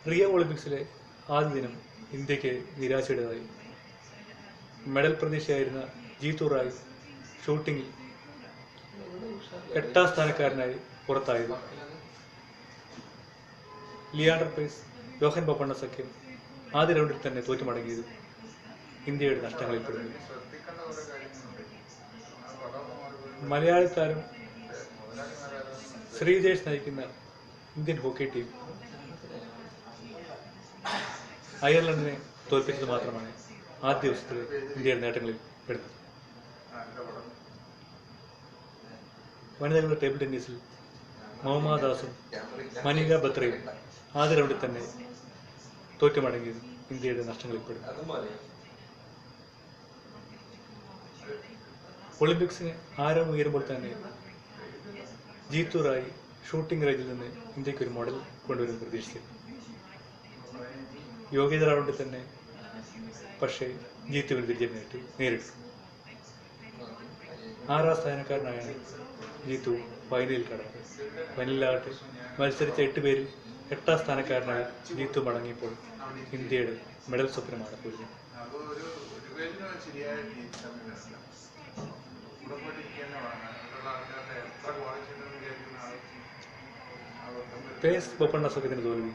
Rio ഒളിമ്പിക്സിലെ ആദ്യ ദിനം ഇന്ത്യക്ക് നിരാശയുടേതായി. മെഡൽ പ്രതീക്ഷയായിരുന്ന ജീതു റായ് ഷൂട്ടിങ്ങിൽ 8ാം സ്ഥാനക്കാരനായി പുറത്തായത്. ലിയാണ്ടർ പേസ്, രോഹൻ ബൊപ്പണ്ണ സഖ്യം ആദ്യ റൗണ്ടിൽ തന്നെ തോറ്റുമടങ്ങിയത് ഇന്ത്യയുടെ നഷ്ടങ്ങളിൽപ്പെടുന്നു. മലയാളി താരം ശ്രീജേഷ് നയിക്കുന്ന ഇന്ത്യൻ ഹോക്കി ടീം അയർലൻഡിനെ തോൽപ്പിച്ചത് മാത്രമാണ് ആദ്യ ദിവസത്തിലെ ഇന്ത്യയുടെ നേട്ടങ്ങളിൽ പെടുന്നത്. വനിതകളുടെ ടേബിൾ ടെന്നീസിൽ മൗമ ദാസും മനിക ബത്രയും ആദ്യ റൗണ്ടിൽ തന്നെ തോറ്റുമടങ്ങിയത് ഇന്ത്യയുടെ നഷ്ടങ്ങളിൽപ്പെടുന്നു. ഒളിമ്പിക്സിന് ആരവം ഉയരുമ്പോൾ തന്നെ ജീതു റായ് ഷൂട്ടിംഗ് റേഞ്ചിൽ നിന്ന് ഇന്ത്യക്ക് ഒരു മെഡൽ കൊണ്ടുവരുമെന്ന് പ്രതീക്ഷിച്ചു. യോഗ്യത റൗണ്ടിൽ തന്നെ പക്ഷേ ജീത്തുവിന് വിജയം നേരിട്ടു. 6ാം സ്ഥാനക്കാരനായാണ് ജീത്തു ഫൈനലിൽ കടന്നത്. ഫൈനലിലാകട്ടെ മത്സരിച്ച 8 പേരിൽ 8ാം സ്ഥാനക്കാരനായി ജീത്തു മടങ്ങിയപ്പോൾ ഇന്ത്യയുടെ മെഡൽ സ്വപ്നമാണ് പൊലിഞ്ഞത്. പേസ് ബൊപ്പണ്ണ സഖ്യത്തിന് തോൽവി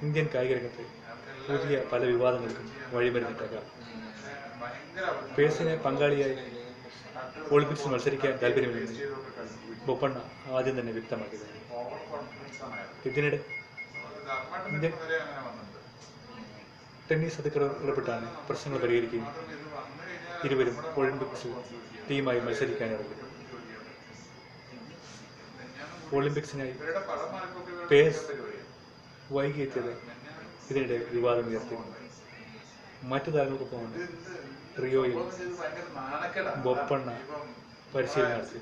ഇന്ത്യൻ കായിക രംഗത്ത് പുതിയ പല വിവാദങ്ങൾക്കും വഴിമരുന്നിട്ടേക്കാം. പേസിനെ പങ്കാളിയായി ഒളിമ്പിക്സിൽ മത്സരിക്കാൻ താല്പര്യമില്ലെന്ന് ബൊപ്പണ്ണ ആദ്യം തന്നെ വ്യക്തമാക്കിയത്. ഇതിനിടെ ഇന്ത്യൻ ടെന്നീസ് അധികൃതർ ഇടപെട്ടാണ് പ്രശ്നങ്ങൾ പരിഹരിക്കുകയും ഇരുവരും ഒളിമ്പിക്സിൽ ടീമായി മത്സരിക്കാനിറങ്ങി. ഒളിമ്പിക്സിനായി പേസ് വൈകി എത്തിയത് ഇതിനിടെ വിവാദം ഉയർത്തി. മറ്റു താരങ്ങൾക്കൊപ്പമാണ് റിയോയിൽ ബൊപ്പണ്ണ പരിശീലനം നടത്തി.